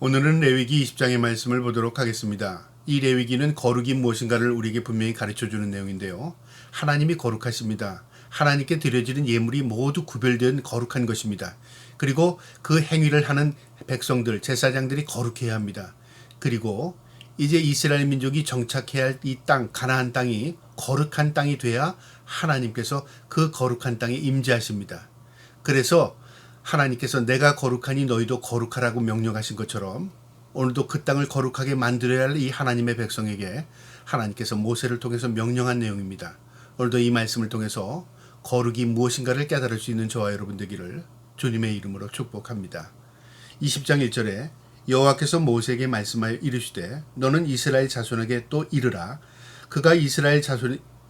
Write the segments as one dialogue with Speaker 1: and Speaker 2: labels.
Speaker 1: 오늘은 레위기 20장의 말씀을 보도록 하겠습니다. 이 레위기는 거룩이 무엇인가를 우리에게 분명히 가르쳐주는 내용인데요. 하나님이 거룩하십니다. 하나님께 드려지는 예물이 모두 구별된 거룩한 것입니다. 그리고 그 행위를 하는 백성들, 제사장들이 거룩해야 합니다. 그리고 이제 이스라엘 민족이 정착해야 할 이 땅, 가나안 땅이 거룩한 땅이 돼야 하나님께서 그 거룩한 땅에 임재하십니다. 그래서 하나님께서 내가 거룩하니 너희도 거룩하라고 명령하신 것처럼 오늘도 그 땅을 거룩하게 만들어야 할 이 하나님의 백성에게 하나님께서 모세를 통해서 명령한 내용입니다. 오늘도 이 말씀을 통해서 거룩이 무엇인가를 깨달을 수 있는 저와 여러분 되기를 주님의 이름으로 축복합니다. 20장 1절에 여호와께서 모세에게 말씀하여 이르시되 너는 이스라엘 자손에게 또 이르라 그가 이스라엘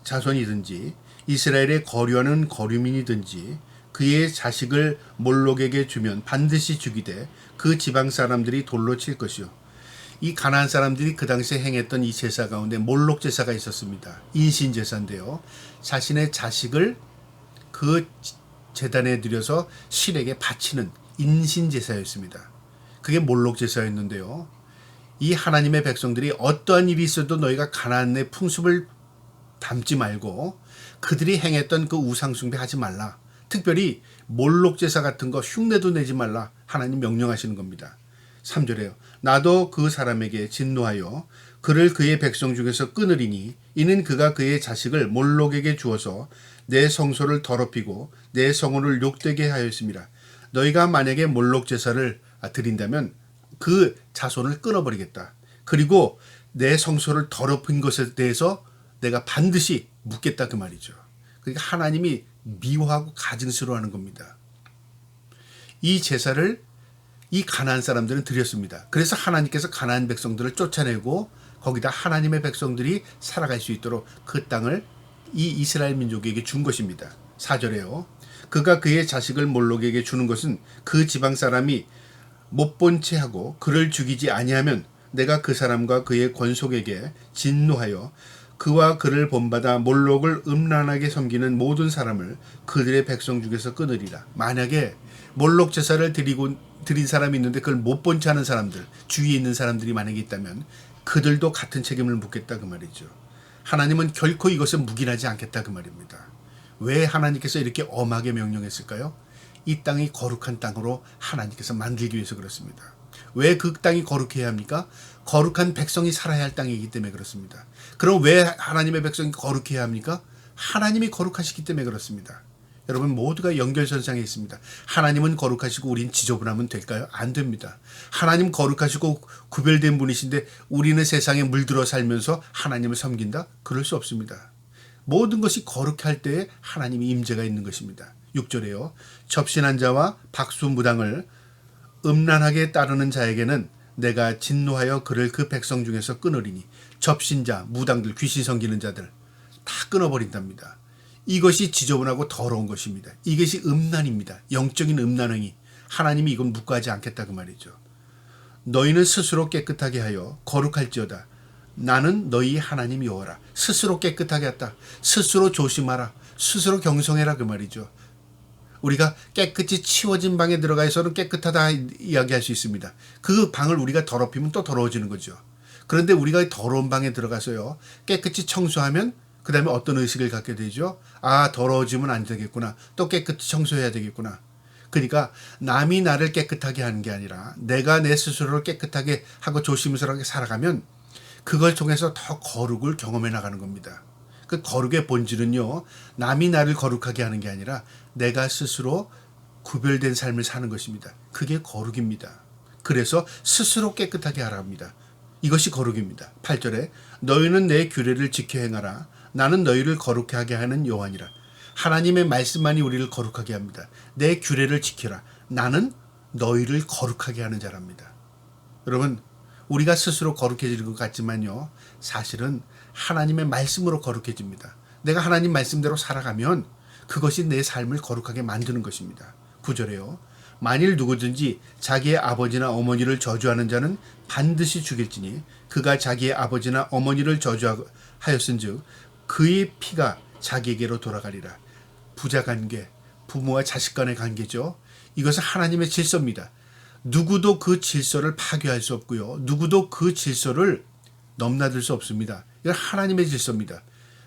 Speaker 1: 자손이든지 이스라엘의 거류하는 거류민이든지 그의 자식을 몰록에게 주면 반드시 죽이되 그 지방 사람들이 돌로 칠 것이요. 이 가나안 사람들이 그 당시에 행했던 이 제사 가운데 몰록 제사가 있었습니다. 인신 제사인데요. 자신의 자식을 그 제단에 들여서 신에게 바치는 인신 제사였습니다. 그게 몰록 제사였는데요. 이 하나님의 백성들이 어떠한 일이 있어도 너희가 가나안의 풍습을 담지 말고 그들이 행했던 그 우상 숭배하지 말라. 특별히 몰록 제사 같은 거 흉내도 내지 말라 하나님 명령하시는 겁니다. 3절에요. 나도 그 사람에게 진노하여 그를 그의 백성 중에서 끊으리니 이는 그가 그의 자식을 몰록에게 주어서 내 성소를 더럽히고 내 성호를 욕되게 하였습니다. 너희가 만약에 몰록 제사를 드린다면 그 자손을 끊어버리겠다. 그리고 내 성소를 더럽힌 것에 대해서 내가 반드시 묻겠다 그 말이죠. 그러니까 하나님이 미워하고 가증스러워하는 겁니다. 이 제사를 이 가나안 사람들은 드렸습니다. 그래서 하나님께서 가나안 백성들을 쫓아내고 거기다 하나님의 백성들이 살아갈 수 있도록 그 땅을 이 이스라엘 민족에게 준 것입니다. 4절에요. 그가 그의 자식을 몰록에게 주는 것은 그 지방 사람이 못 본 채 하고 그를 죽이지 아니하면 내가 그 사람과 그의 권속에게 진노하여 그와 그를 본받아 몰록을 음란하게 섬기는 모든 사람을 그들의 백성 중에서 끊으리라. 만약에 몰록 제사를 드린 사람이 있는데 그걸 못 본 채 하는 사람들, 주위에 있는 사람들이 만약에 있다면 그들도 같은 책임을 묻겠다 그 말이죠. 하나님은 결코 이것을 묵인하지 않겠다 그 말입니다. 왜 하나님께서 이렇게 엄하게 명령했을까요? 이 땅이 거룩한 땅으로 하나님께서 만들기 위해서 그렇습니다. 왜 그 땅이 거룩해야 합니까? 거룩한 백성이 살아야 할 땅이기 때문에 그렇습니다. 그럼 왜 하나님의 백성이 거룩해야 합니까? 하나님이 거룩하시기 때문에 그렇습니다. 여러분 모두가 연결선상에 있습니다. 하나님은 거룩하시고 우린 지저분하면 될까요? 안 됩니다. 하나님 거룩하시고 구별된 분이신데 우리는 세상에 물들어 살면서 하나님을 섬긴다? 그럴 수 없습니다. 모든 것이 거룩할 때에 하나님이 임재가 있는 것입니다. 6절에요. 접신한 자와 박수무당을 음란하게 따르는 자에게는 내가 진노하여 그를 그 백성 중에서 끊으리니 접신자, 무당들, 귀신 섬기는 자들 다 끊어버린답니다. 이것이 지저분하고 더러운 것입니다. 이것이 음란입니다. 영적인 음란행위. 하나님이 이건 묵과하지 않겠다 그 말이죠. 너희는 스스로 깨끗하게 하여 거룩할지어다. 나는 너희 하나님 여호와라. 스스로 깨끗하게 했다. 스스로 조심하라. 스스로 경성해라 그 말이죠. 우리가 깨끗이 치워진 방에 들어가서는 깨끗하다 이야기할 수 있습니다. 그 방을 우리가 더럽히면 또 더러워지는 거죠. 그런데 우리가 더러운 방에 들어가서요. 깨끗이 청소하면 그 다음에 어떤 의식을 갖게 되죠. 아, 더러워지면 안 되겠구나. 또 깨끗이 청소해야 되겠구나. 그러니까 남이 나를 깨끗하게 하는 게 아니라 내가 내 스스로를 깨끗하게 하고 조심스럽게 살아가면 그걸 통해서 더 거룩을 경험해 나가는 겁니다. 그 거룩의 본질은요. 남이 나를 거룩하게 하는 게 아니라 내가 스스로 구별된 삶을 사는 것입니다. 그게 거룩입니다. 그래서 스스로 깨끗하게 하라 합니다. 이것이 거룩입니다. 8절에 너희는 내 규례를 지켜 행하라. 나는 너희를 거룩하게 하는 여호와니라. 하나님의 말씀만이 우리를 거룩하게 합니다. 내 규례를 지키라. 나는 너희를 거룩하게 하는 자랍니다. 여러분 우리가 스스로 거룩해지는 것 같지만요. 사실은 하나님의 말씀으로 거룩해집니다. 내가 하나님 말씀대로 살아가면 그것이 내 삶을 거룩하게 만드는 것입니다. 9절에요. 만일 누구든지 자기의 아버지나 어머니를 저주하는 자는 반드시 죽일지니 그가 자기의 아버지나 어머니를 저주하였은즉 그의 피가 자기에게로 돌아가리라. 부자관계, 부모와 자식 간의 관계죠. 이것은 하나님의 질서입니다. 누구도 그 질서를 파괴할 수 없고요. 누구도 그 질서를 넘나들 수 없습니다. 이건 하나님의 질서입니다.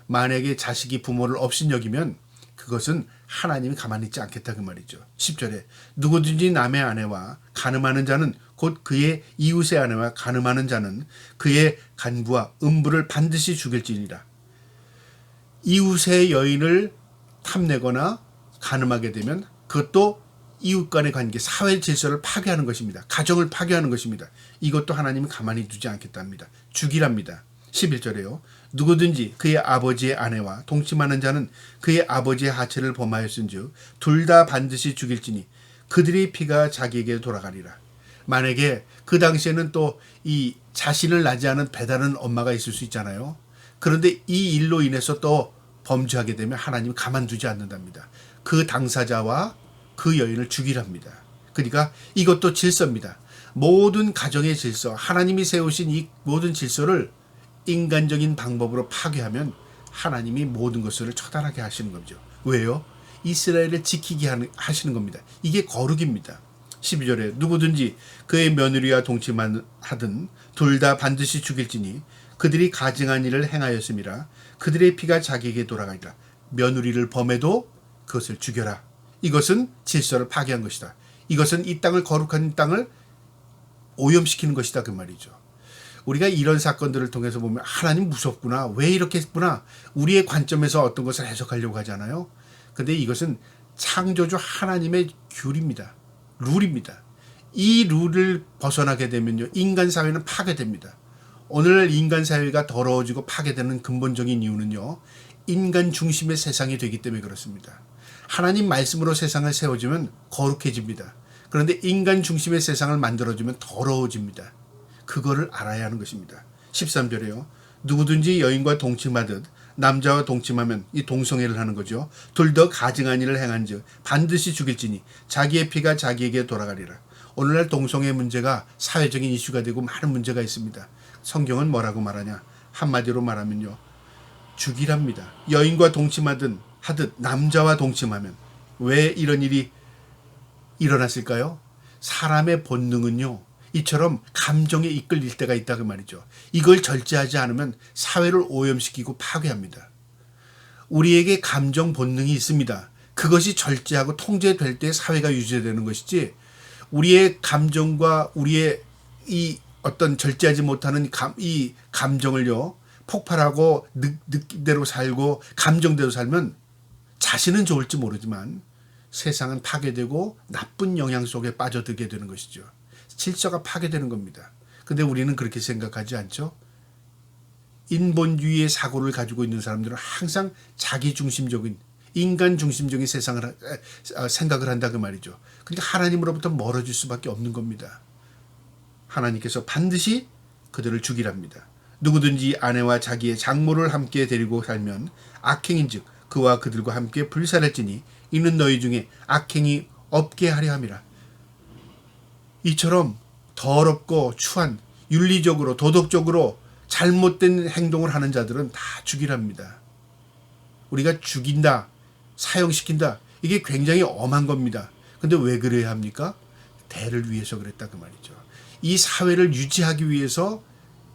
Speaker 1: 만약에 자식이 부모를 업신여기면 그것은 하나님이 가만히 있지 않겠다 그 말이죠. 10절에 누구든지 남의 아내와 간음하는 자는 곧 그의 이웃의 아내와 간음하는 자는 그의 간부와 음부를 반드시 죽일지니라. 이웃의 여인을 탐내거나 간음하게 되면 그것도 이웃 간의 관계, 사회 질서를 파괴하는 것입니다. 가정을 파괴하는 것입니다. 이것도 하나님이 가만히 두지 않겠답니다. 죽이랍니다. 11절에요. 누구든지 그의 아버지의 아내와 동침하는 자는 그의 아버지의 하체를 범하였은즉 둘 다 반드시 죽일지니 그들의 피가 자기에게 돌아가리라. 만약에 그 당시에는 또 이 자신을 낳지 않은 배다른 엄마가 있을 수 있잖아요. 그런데 이 일로 인해서 또 범죄하게 되면 하나님이 가만두지 않는답니다. 그 당사자와 그 여인을 죽이랍니다. 그러니까 이것도 질서입니다. 모든 가정의 질서, 하나님이 세우신 이 모든 질서를 인간적인 방법으로 파괴하면 하나님이 모든 것을 처단하게 하시는 거죠. 왜요? 이스라엘을 지키게 하시는 겁니다. 이게 거룩입니다. 12절에 누구든지 그의 며느리와 동침하든 둘 다 반드시 죽일지니 그들이 가증한 일을 행하였음이라. 그들의 피가 자기에게 돌아가리라. 며느리를 범해도 그것을 죽여라. 이것은 질서를 파괴한 것이다. 이것은 이 땅을, 거룩한 땅을 오염시키는 것이다 그 말이죠. 우리가 이런 사건들을 통해서 보면 하나님 무섭구나, 왜 이렇게 했구나, 우리의 관점에서 어떤 것을 해석하려고 하잖아요. 근데 이것은 창조주 하나님의 규례입니다. 룰입니다. 이 룰을 벗어나게 되면요, 인간 사회는 파괴됩니다. 오늘날 인간 사회가 더러워지고 파괴되는 근본적인 이유는요, 인간 중심의 세상이 되기 때문에 그렇습니다. 하나님 말씀으로 세상을 세워주면 거룩해집니다. 그런데 인간 중심의 세상을 만들어주면 더러워집니다. 그거를 알아야 하는 것입니다. 13절에요. 누구든지 여인과 동침하듯 남자와 동침하면 이 동성애를 하는 거죠. 둘 더 가증한 일을 행한즉 반드시 죽일지니 자기의 피가 자기에게 돌아가리라. 오늘날 동성애 문제가 사회적인 이슈가 되고 많은 문제가 있습니다. 성경은 뭐라고 말하냐? 한마디로 말하면요, 죽이랍니다. 여인과 동침하든 하듯 남자와 동침하면. 왜 이런 일이 일어났을까요? 사람의 본능은요, 이처럼 감정에 이끌릴 때가 있다 그 말이죠. 이걸 절제하지 않으면 사회를 오염시키고 파괴합니다. 우리에게 감정 본능이 있습니다. 그것이 절제하고 통제될 때 사회가 유지되는 것이지, 우리의 감정과 우리의 이 어떤 절제하지 못하는 이 감정을요, 폭발하고 느낌대로 살고 감정대로 살면 자신은 좋을지 모르지만 세상은 파괴되고 나쁜 영향 속에 빠져들게 되는 것이죠. 질서가 파괴되는 겁니다. 근데 우리는 그렇게 생각하지 않죠? 인본주의의 사고를 가지고 있는 사람들은 항상 자기중심적인, 인간 중심적인 세상을 생각을 한다 그 말이죠. 그러니까 하나님으로부터 멀어질 수밖에 없는 겁니다. 하나님께서 반드시 그들을 죽이랍니다. 누구든지 아내와 자기의 장모를 함께 데리고 살면 악행인즉 그와 그들과 함께 불살할지니 이는 너희 중에 악행이 없게 하려 함이라. 이처럼 더럽고 추한, 윤리적으로 도덕적으로 잘못된 행동을 하는 자들은 다 죽이랍니다. 우리가 죽인다, 사형시킨다, 이게 굉장히 엄한 겁니다. 근데 왜 그래야 합니까? 대를 위해서 그랬다 그 말이죠. 이 사회를 유지하기 위해서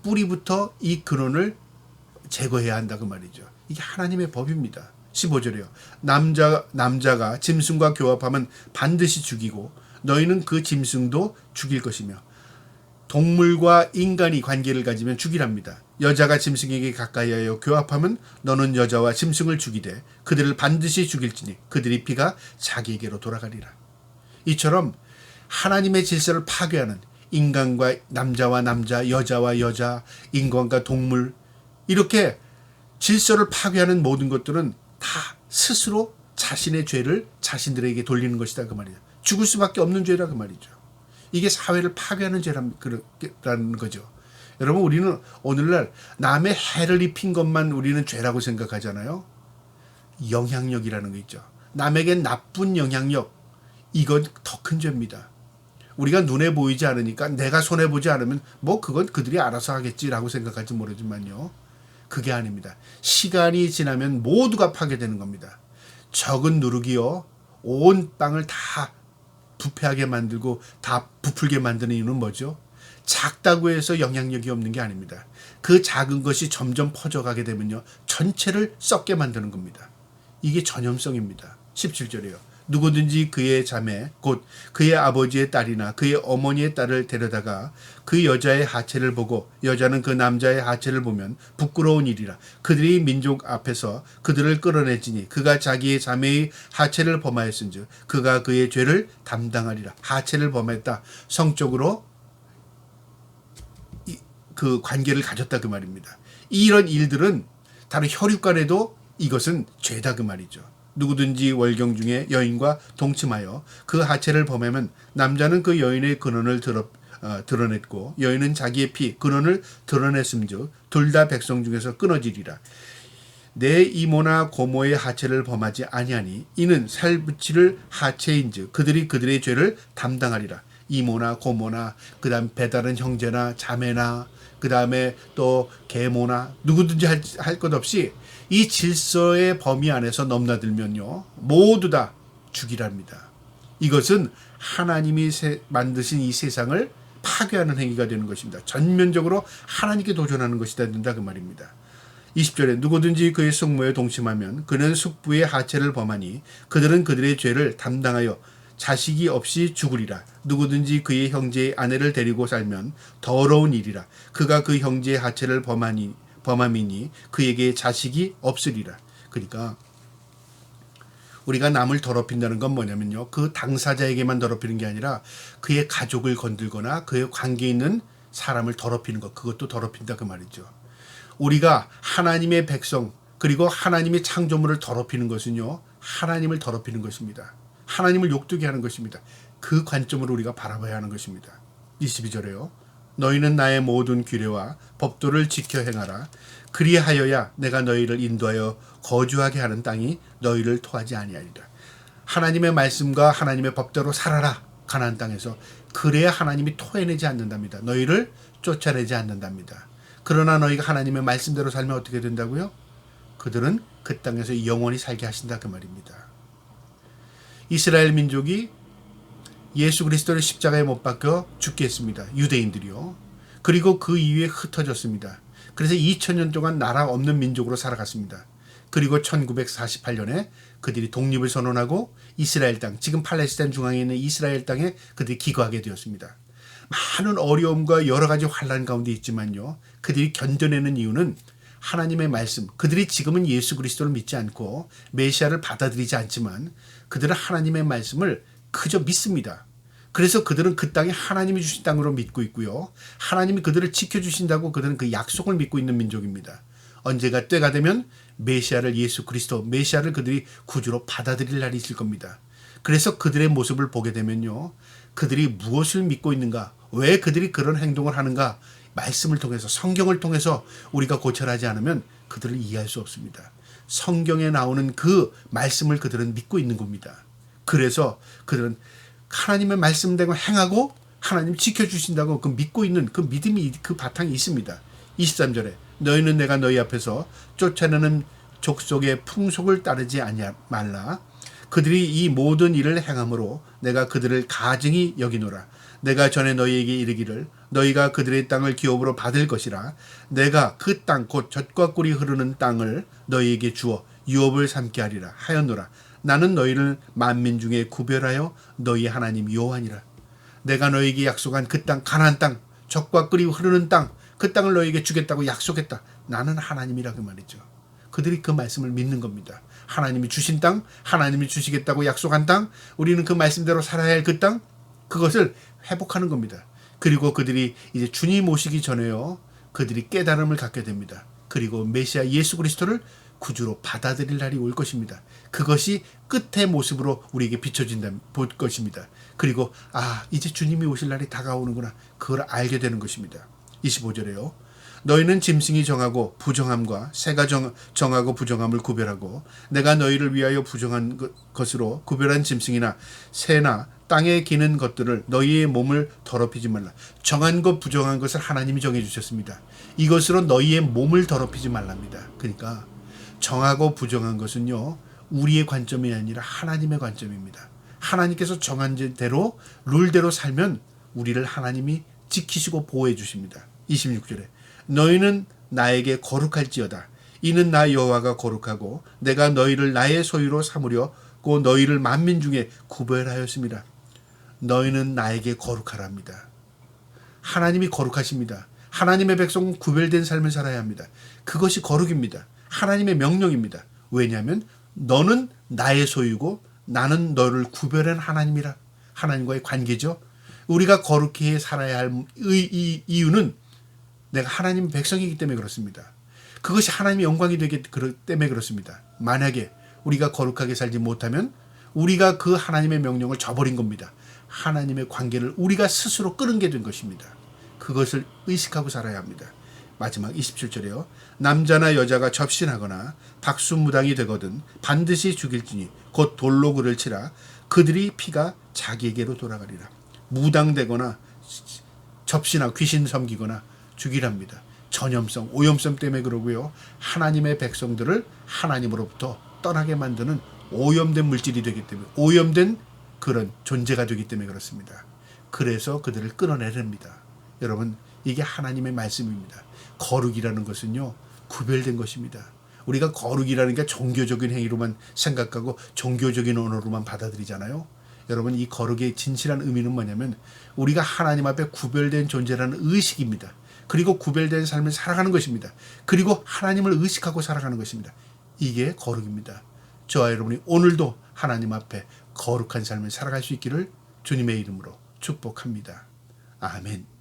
Speaker 1: 뿌리부터 이 근원을 제거해야 한다 그 말이죠. 이게 하나님의 법입니다. 15절이요. 남자가 짐승과 교합하면 반드시 죽이고 너희는 그 짐승도 죽일 것이며 동물과 인간이 관계를 가지면 죽이랍니다. 여자가 짐승에게 가까이하여 교합하면 너는 여자와 짐승을 죽이되 그들을 반드시 죽일지니 그들의 피가 자기에게로 돌아가리라. 이처럼 하나님의 질서를 파괴하는 인간과 남자와 남자, 여자와 여자, 인간과 동물, 이렇게 질서를 파괴하는 모든 것들은 다 스스로 자신의 죄를 자신들에게 돌리는 것이다 그 말이에요. 죽을 수밖에 없는 죄라 그 말이죠. 이게 사회를 파괴하는 죄라는 거죠. 여러분, 우리는 오늘날 남의 해를 입힌 것만 우리는 죄라고 생각하잖아요. 영향력이라는 거 있죠. 남에게 나쁜 영향력, 이건 더 큰 죄입니다. 우리가 눈에 보이지 않으니까, 내가 손해보지 않으면 뭐 그건 그들이 알아서 하겠지라고 생각할지 모르지만요, 그게 아닙니다. 시간이 지나면 모두가 파괴되는 겁니다. 적은 누룩이요, 온 땅을 다 부패하게 만들고 다 부풀게 만드는 이유는 뭐죠? 작다고 해서 영향력이 없는 게 아닙니다. 그 작은 것이 점점 퍼져가게 되면요, 전체를 썩게 만드는 겁니다. 이게 전염성입니다. 17절이에요. 누구든지 그의 자매 곧 그의 아버지의 딸이나 그의 어머니의 딸을 데려다가 그 여자의 하체를 보고 여자는 그 남자의 하체를 보면 부끄러운 일이라. 그들이 민족 앞에서 그들을 끌어내지니 그가 자기의 자매의 하체를 범하였은즉 그가 그의 죄를 담당하리라. 하체를 범했다. 성적으로 그 관계를 가졌다 그 말입니다. 이런 일들은 다른 혈육간에도 이것은 죄다 그 말이죠. 누구든지 월경 중에 여인과 동침하여 그 하체를 범하면 남자는 그 여인의 근원을 드러냈고 여인은 자기의 피 근원을 드러냈음즉 둘 다 백성 중에서 끊어지리라. 내 이모나 고모의 하체를 범하지 아니하니 이는 살붙이를 하체인즉 그들이 그들의 죄를 담당하리라. 이모나 고모나 그다음 배다른 형제나 자매나 그다음에 또 계모나 누구든지 할 것 없이 이 질서의 범위 안에서 넘나들면요 모두 다 죽이랍니다. 이것은 하나님이 만드신 이 세상을 파괴하는 행위가 되는 것입니다. 전면적으로 하나님께 도전하는 것이 된다 그 말입니다. 20절에 누구든지 그의 숙모에 동침하면 그는 숙부의 하체를 범하니 그들은 그들의 죄를 담당하여 자식이 없이 죽으리라. 누구든지 그의 형제의 아내를 데리고 살면 더러운 일이라. 그가 그 형제의 하체를 범함이니 그에게 자식이 없으리라. 그러니까 우리가 남을 더럽힌다는 건 뭐냐면요, 그 당사자에게만 더럽히는 게 아니라 그의 가족을 건들거나 그의 관계에 있는 사람을 더럽히는 것, 그것도 더럽힌다 그 말이죠. 우리가 하나님의 백성 그리고 하나님의 창조물을 더럽히는 것은요 하나님을 더럽히는 것입니다. 하나님을 욕되게 하는 것입니다. 그 관점으로 우리가 바라봐야 하는 것입니다. 22절에요. 너희는 나의 모든 규례와 법도를 지켜 행하라. 그리하여야 내가 너희를 인도하여 거주하게 하는 땅이 너희를 토하지 아니하리라. 하나님의 말씀과 하나님의 법대로 살아라. 가나안 땅에서. 그래야 하나님이 토해내지 않는답니다. 너희를 쫓아내지 않는답니다. 그러나 너희가 하나님의 말씀대로 살면 어떻게 된다고요? 그들은 그 땅에서 영원히 살게 하신다 그 말입니다. 이스라엘 민족이 예수 그리스도를 십자가에 못 박혀 죽게 했습니다. 유대인들이요. 그리고 그 이후에 흩어졌습니다. 그래서 2000년 동안 나라 없는 민족으로 살아갔습니다. 그리고 1948년에 그들이 독립을 선언하고 이스라엘 땅, 지금 팔레스타인 중앙에 있는 이스라엘 땅에 그들이 기거하게 되었습니다. 많은 어려움과 여러 가지 환난 가운데 있지만요, 그들이 견뎌내는 이유는 하나님의 말씀, 그들이 지금은 예수 그리스도를 믿지 않고 메시아를 받아들이지 않지만 그들은 하나님의 말씀을 그저 믿습니다. 그래서 그들은 그 땅이 하나님이 주신 땅으로 믿고 있고요, 하나님이 그들을 지켜주신다고 그들은 그 약속을 믿고 있는 민족입니다. 언제가 때가 되면 메시아를, 예수 그리스도 메시아를 그들이 구주로 받아들일 날이 있을 겁니다. 그래서 그들의 모습을 보게 되면요, 그들이 무엇을 믿고 있는가, 왜 그들이 그런 행동을 하는가, 말씀을 통해서, 성경을 통해서 우리가 고찰하지 않으면 그들을 이해할 수 없습니다. 성경에 나오는 그 말씀을 그들은 믿고 있는 겁니다. 그래서 그들은 하나님의 말씀대로 행하고 하나님 지켜주신다고 그 믿고 있는 그 믿음이, 그 바탕이 있습니다. 23절에 너희는 내가 너희 앞에서 쫓아내는 족속의 풍속을 따르지 말라. 그들이 이 모든 일을 행함으로 내가 그들을 가증히 여기노라. 내가 전에 너희에게 이르기를 너희가 그들의 땅을 기업으로 받을 것이라. 내가 그 땅 곧 젖과 꿀이 흐르는 땅을 너희에게 주어 유업을 삼게 하리라 하였노라. 나는 너희를 만민 중에 구별하여 너희 하나님 여호와니라. 내가 너희에게 약속한 그 땅, 가나안 땅, 젖과 꿀이 흐르는 땅, 그 땅을 너희에게 주겠다고 약속했다. 나는 하나님이라 그 말이죠. 그들이 그 말씀을 믿는 겁니다. 하나님이 주신 땅, 하나님이 주시겠다고 약속한 땅, 우리는 그 말씀대로 살아야 할 그 땅, 그것을 회복하는 겁니다. 그리고 그들이 이제 주님 오시기 전에요, 그들이 깨달음을 갖게 됩니다. 그리고 메시아 예수 그리스도를 구주로 받아들일 날이 올 것입니다. 그것이 끝의 모습으로 우리에게 비춰진다 볼 것입니다. 그리고 이제 주님이 오실 날이 다가오는구나, 그걸 알게 되는 것입니다. 25절에요. 너희는 짐승이 정하고 부정함과 새가 정하고 부정함을 구별하고 내가 너희를 위하여 부정한 것으로 구별한 짐승이나 새나 땅에 기는 것들을 너희의 몸을 더럽히지 말라. 정한 것 부정한 것을 하나님이 정해주셨습니다. 이것으로 너희의 몸을 더럽히지 말랍니다. 그러니까 정하고 부정한 것은요, 우리의 관점이 아니라 하나님의 관점입니다. 하나님께서 정한 대로 룰대로 살면 우리를 하나님이 지키시고 보호해 주십니다. 26절에 너희는 나에게 거룩할지어다. 이는 나 여호와가 거룩하고 내가 너희를 나의 소유로 삼으려고 너희를 만민 중에 구별하였습니다. 너희는 나에게 거룩하랍니다. 하나님이 거룩하십니다. 하나님의 백성은 구별된 삶을 살아야 합니다. 그것이 거룩입니다. 하나님의 명령입니다. 왜냐하면 너는 나의 소유고 나는 너를 구별한 하나님이라. 하나님과의 관계죠. 우리가 거룩히 살아야 할 이유는 내가 하나님 백성이기 때문에 그렇습니다. 그것이 하나님의 영광이 되기 때문에 그렇습니다. 만약에 우리가 거룩하게 살지 못하면 우리가 그 하나님의 명령을 저버린 겁니다. 하나님의 관계를 우리가 스스로 끊게 된 것입니다. 그것을 의식하고 살아야 합니다. 마지막 27절에요. 남자나 여자가 접신하거나 박수무당이 되거든 반드시 죽일지니 곧 돌로 그를 치라. 그들이 피가 자기에게로 돌아가리라. 무당되거나 접신하 귀신 섬기거나 죽이랍니다. 전염성, 오염성 때문에 그러고요. 하나님의 백성들을 하나님으로부터 떠나게 만드는 오염된 물질이 되기 때문에 오염된 그런 존재가 되기 때문에 그렇습니다. 그래서 그들을 끊어내렵니다. 여러분 이게 하나님의 말씀입니다. 거룩이라는 것은요 구별된 것입니다. 우리가 거룩이라는 게 종교적인 행위로만 생각하고 종교적인 언어로만 받아들이잖아요. 여러분 이 거룩의 진실한 의미는 뭐냐면 우리가 하나님 앞에 구별된 존재라는 의식입니다. 그리고 구별된 삶을 살아가는 것입니다. 그리고 하나님을 의식하고 살아가는 것입니다. 이게 거룩입니다. 저와 여러분이 오늘도 하나님 앞에 거룩한 삶을 살아갈 수 있기를 주님의 이름으로 축복합니다. 아멘.